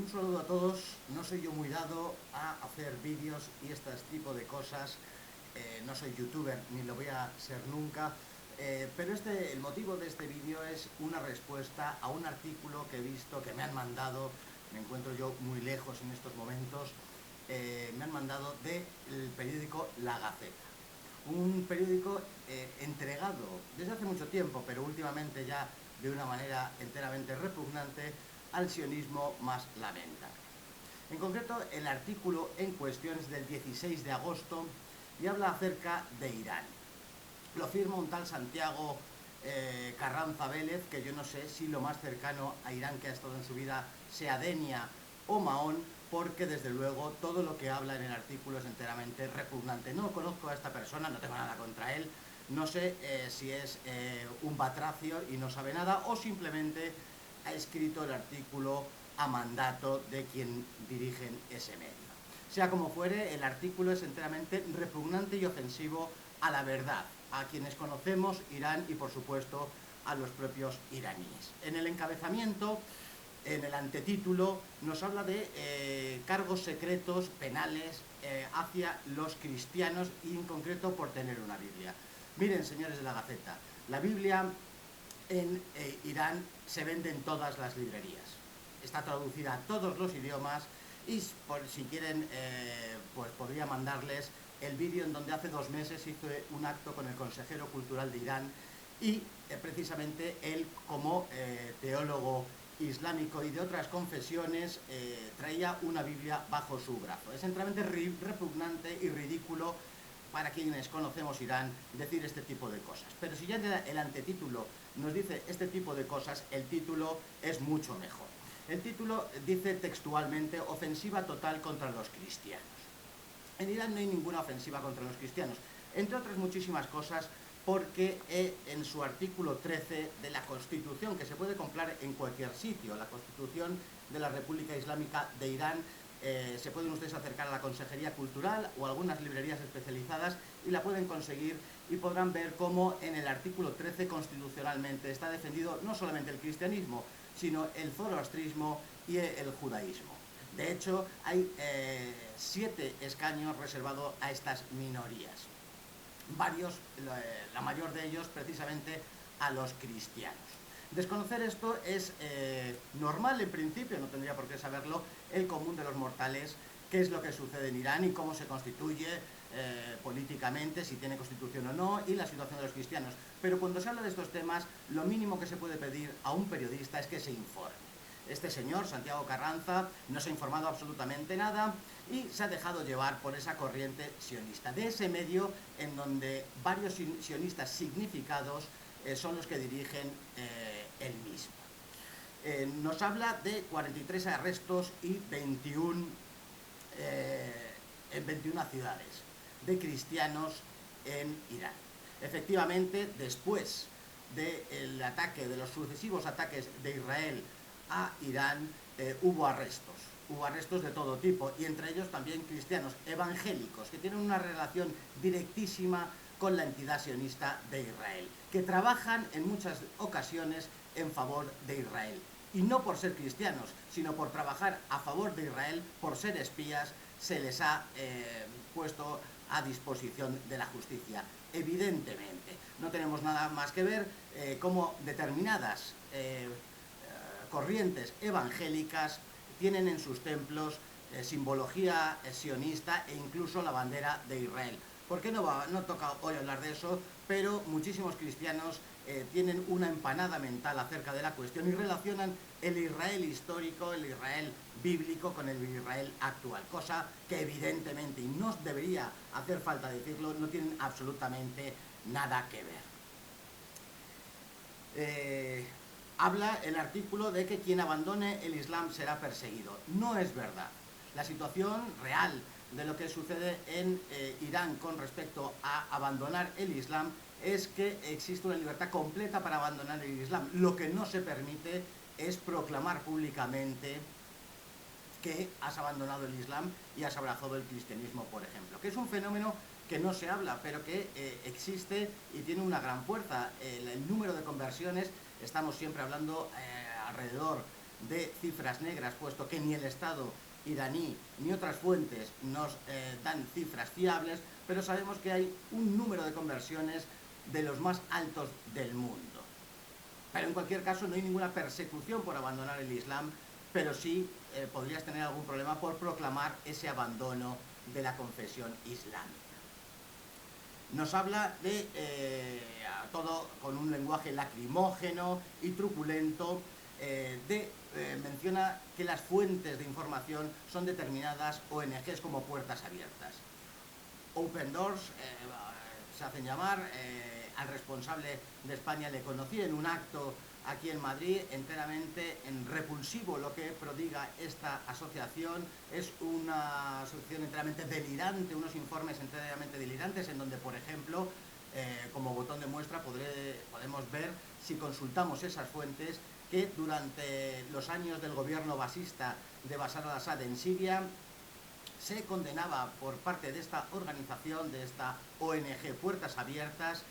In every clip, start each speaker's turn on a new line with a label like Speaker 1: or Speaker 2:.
Speaker 1: Un saludo a todos. No soy yo muy dado a hacer vídeos y este tipo de cosas. No soy youtuber ni lo voy a ser nunca. Pero el motivo de este vídeo es una respuesta a un artículo que he visto, que me han mandado. Me encuentro yo muy lejos en estos momentos. Me han mandado del periódico La Gaceta. Un periódico entregado desde hace mucho tiempo, pero últimamente ya de una manera enteramente repugnante, al sionismo más lamentable. En concreto, el artículo en cuestión es del 16 de agosto y habla acerca de Irán. Lo firma un tal Santiago Carranza Vélez, que yo no sé si lo más cercano a Irán que ha estado en su vida sea Denia o Mahón, porque desde luego todo lo que habla en el artículo es enteramente repugnante. No conozco a esta persona, no tengo nada contra él, no sé si es un batracio y no sabe nada o simplemente ha escrito el artículo a mandato de quien dirigen ese medio. Sea como fuere, el artículo es enteramente repugnante y ofensivo a la verdad, a quienes conocemos Irán y por supuesto a los propios iraníes. En el encabezamiento, en el antetítulo, nos habla de cargos secretos penales hacia los cristianos y en concreto por tener una Biblia. Miren, señores de la Gaceta, la Biblia en Irán se vende en todas las librerías. Está traducida a todos los idiomas y si quieren, pues podría mandarles el vídeo en donde hace 2 meses hice un acto con el consejero cultural de Irán y precisamente él, como teólogo islámico y de otras confesiones, traía una Biblia bajo su brazo. Es enteramente repugnante y ridículo para quienes conocemos Irán decir este tipo de cosas. Pero si ya el antetítulo nos dice este tipo de cosas, el título es mucho mejor. El título dice textualmente: ofensiva total contra los cristianos. En Irán no hay ninguna ofensiva contra los cristianos, entre otras muchísimas cosas, porque en su artículo 13 de la Constitución, que se puede comprar en cualquier sitio, la Constitución de la República Islámica de Irán, se pueden ustedes acercar a la Consejería Cultural o a algunas librerías especializadas y la pueden conseguir y podrán ver cómo en el artículo 13 constitucionalmente está defendido no solamente el cristianismo, sino el zoroastrismo y el judaísmo. De hecho, hay 7 escaños reservados a estas minorías. Varios, la mayor de ellos precisamente a los cristianos. Desconocer esto es normal en principio, no tendría por qué saberlo el común de los mortales, qué es lo que sucede en Irán y cómo se constituye políticamente, si tiene constitución o no, y la situación de los cristianos. Pero cuando se habla de estos temas, lo mínimo que se puede pedir a un periodista es que se informe. Este señor, Santiago Carranza, no se ha informado absolutamente nada y se ha dejado llevar por esa corriente sionista, de ese medio en donde varios sionistas significados son los que dirigen el mismo. Nos habla de 43 arrestos y 21 en 21 ciudades de cristianos en Irán. Efectivamente, después del ataque, de los sucesivos ataques de Israel a Irán, hubo arrestos de todo tipo, y entre ellos también cristianos evangélicos, que tienen una relación directísima con la entidad sionista de Israel, que trabajan en muchas ocasiones en favor de Israel. Y no por ser cristianos, sino por trabajar a favor de Israel, por ser espías, se les ha puesto a disposición de la justicia. Evidentemente, no tenemos nada más que ver cómo determinadas corrientes evangélicas tienen en sus templos simbología sionista e incluso la bandera de Israel. ¿Por qué no toca hoy hablar de eso? Pero muchísimos cristianos tienen una empanada mental acerca de la cuestión y relacionan el Israel histórico, el Israel bíblico con el Israel actual, cosa que evidentemente, y no debería hacer falta decirlo, no tienen absolutamente nada que ver. Habla el artículo de que quien abandone el Islam será perseguido. No es verdad. La situación real de lo que sucede en Irán con respecto a abandonar el Islam es que existe una libertad completa para abandonar el Islam. Lo que no se permite es proclamar públicamente que has abandonado el Islam y has abrazado el cristianismo, por ejemplo, que es un fenómeno que no se habla, pero que existe y tiene una gran fuerza. El número de conversiones, estamos siempre hablando alrededor de cifras negras, puesto que ni el Estado iraní ni otras fuentes nos dan cifras fiables, pero sabemos que hay un número de conversiones de los más altos del mundo. Pero en cualquier caso no hay ninguna persecución por abandonar el Islam, pero sí podrías tener algún problema por proclamar ese abandono de la confesión islámica. Nos habla de todo con un lenguaje lacrimógeno y truculento, menciona que las fuentes de información son determinadas ONGs como Puertas Abiertas. Open Doors se hacen llamar, al responsable de España le conocí en un acto aquí en Madrid, enteramente repulsivo lo que prodiga esta asociación. Es una asociación enteramente delirante, unos informes enteramente delirantes, en donde, por ejemplo, como botón de muestra podemos ver, si consultamos esas fuentes, que durante los años del gobierno basista de Bashar al-Assad en Siria, se condenaba por parte de esta organización, de esta ONG Puertas Abiertas,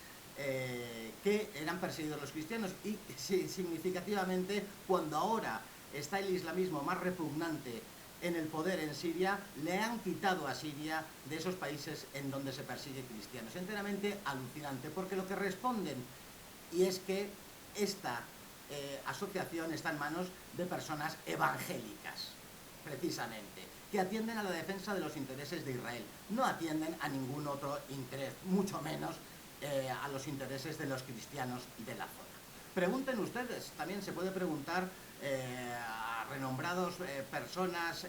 Speaker 1: que eran perseguidos los cristianos, y significativamente, cuando ahora está el islamismo más repugnante en el poder en Siria, le han quitado a Siria de esos países en donde se persigue cristianos. Enteramente alucinante, porque lo que responden, y es que esta asociación está en manos de personas evangélicas, precisamente, que atienden a la defensa de los intereses de Israel, no atienden a ningún otro interés, mucho menos a los intereses de los cristianos de la zona. Pregunten ustedes, también se puede preguntar a renombrados personas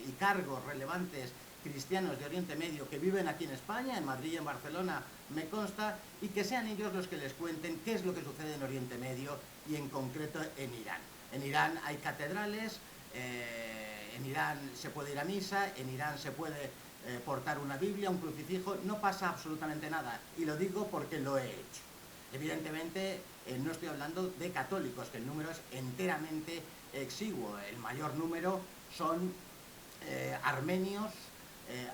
Speaker 1: y cargos relevantes cristianos de Oriente Medio que viven aquí en España, en Madrid y en Barcelona, me consta, y que sean ellos los que les cuenten qué es lo que sucede en Oriente Medio y en concreto en Irán. En Irán hay catedrales, en Irán se puede ir a misa, en Irán se puede portar una Biblia, un crucifijo, no pasa absolutamente nada, y lo digo porque lo he hecho. Evidentemente no estoy hablando de católicos, que el número es enteramente exiguo, el mayor número son armenios,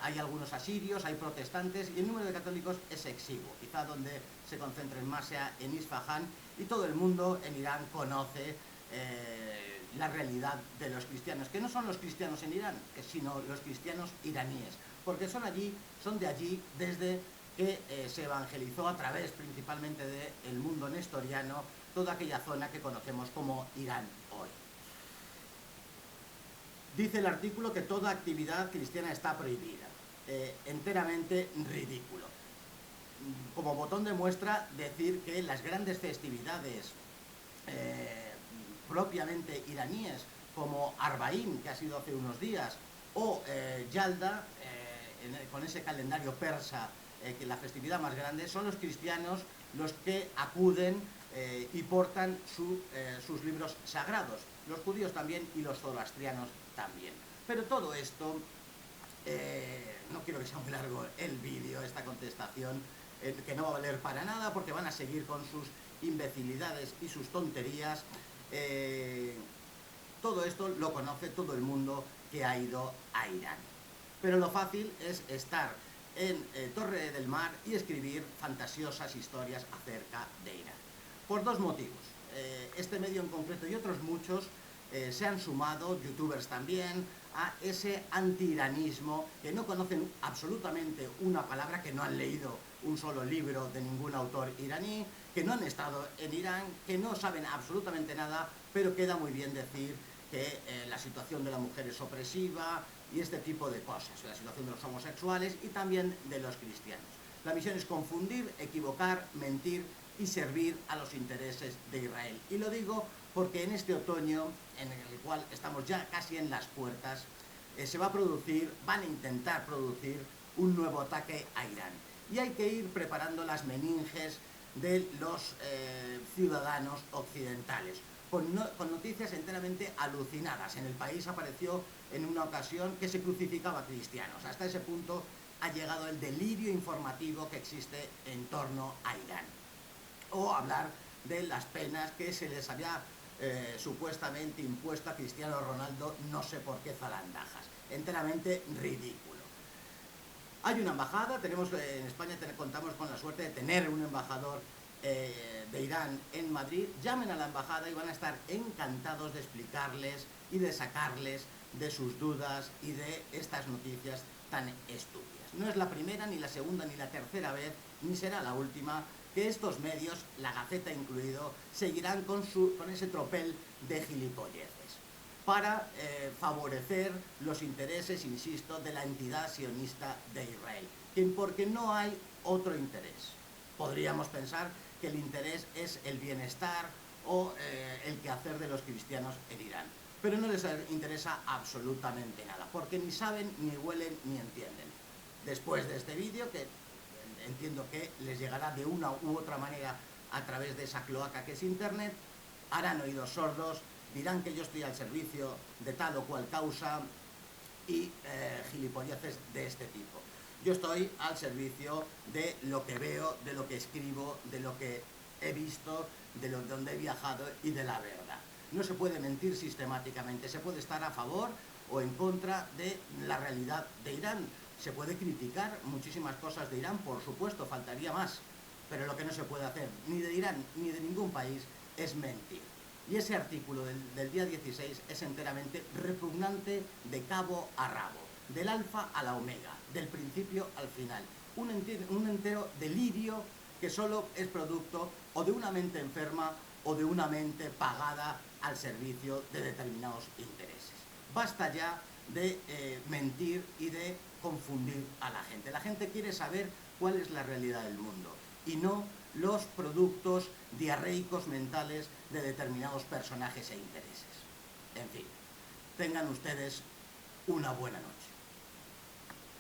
Speaker 1: hay algunos asirios, hay protestantes, y el número de católicos es exiguo. Quizá donde se concentren más sea en Isfahán, y todo el mundo en Irán conoce la realidad de los cristianos, que no son los cristianos en Irán, sino los cristianos iraníes, porque son de allí desde que se evangelizó a través principalmente del mundo nestoriano toda aquella zona que conocemos como Irán hoy. Dice el artículo que toda actividad cristiana está prohibida. Enteramente ridículo. Como botón de muestra, decir que las grandes festividades propiamente iraníes, como Arbaín, que ha sido hace unos días, o Yalda, con ese calendario persa, que la festividad más grande, son los cristianos los que acuden y portan sus libros sagrados, los judíos también y los zoroastrianos también. Pero todo esto, no quiero que sea muy largo el vídeo, esta contestación, que no va a valer para nada, porque van a seguir con sus imbecilidades y sus tonterías. Todo esto lo conoce todo el mundo que ha ido a Irán. Pero lo fácil es estar en Torre del Mar y escribir fantasiosas historias acerca de Irán. Por dos motivos. Este medio en concreto y otros muchos se han sumado, youtubers también, a ese anti-iranismo, que no conocen absolutamente una palabra, que no han leído un solo libro de ningún autor iraní, que no han estado en Irán, que no saben absolutamente nada, pero queda muy bien decir que la situación de la mujer es opresiva y este tipo de cosas, la situación de los homosexuales y también de los cristianos. La misión es confundir, equivocar, mentir y servir a los intereses de Israel. Y lo digo porque en este otoño, en el cual estamos ya casi en las puertas, van a intentar producir un nuevo ataque a Irán. Y hay que ir preparando las meninges de los ciudadanos occidentales, con noticias enteramente alucinadas. En El País apareció en una ocasión que se crucificaba a cristianos. Hasta ese punto ha llegado el delirio informativo que existe en torno a Irán. O hablar de las penas que se les había supuestamente impuesto a Cristiano Ronaldo, no sé por qué zarandajas. Enteramente ridículo. Hay una embajada, en España contamos con la suerte de tener un embajador de Irán en Madrid, llamen a la embajada y van a estar encantados de explicarles y de sacarles de sus dudas y de estas noticias tan estúpidas. No es la primera, ni la segunda, ni la tercera vez, ni será la última, que estos medios, la Gaceta incluido, seguirán con ese tropel de gilipolleces para favorecer los intereses, insisto, de la entidad sionista de Israel, porque no hay otro interés. Podríamos pensar que el interés es el bienestar o el quehacer de los cristianos en Irán, pero no les interesa absolutamente nada, porque ni saben, ni huelen, ni entienden. Después de este vídeo, que entiendo que les llegará de una u otra manera a través de esa cloaca que es Internet, harán oídos sordos, dirán que yo estoy al servicio de tal o cual causa y gilipolleces de este tipo. Yo estoy al servicio de lo que veo, de lo que escribo, de lo que he visto, de donde he viajado y de la verdad. No se puede mentir sistemáticamente, se puede estar a favor o en contra de la realidad de Irán. Se puede criticar muchísimas cosas de Irán, por supuesto, faltaría más, pero lo que no se puede hacer ni de Irán ni de ningún país es mentir. Y ese artículo del día 16 es enteramente repugnante de cabo a rabo, del alfa a la omega, del principio al final. Un entero delirio que solo es producto o de una mente enferma o de una mente pagada al servicio de determinados intereses. Basta ya de mentir y de confundir a la gente. La gente quiere saber cuál es la realidad del mundo y no los productos diarreicos mentales de determinados personajes e intereses. En fin, tengan ustedes una buena noche.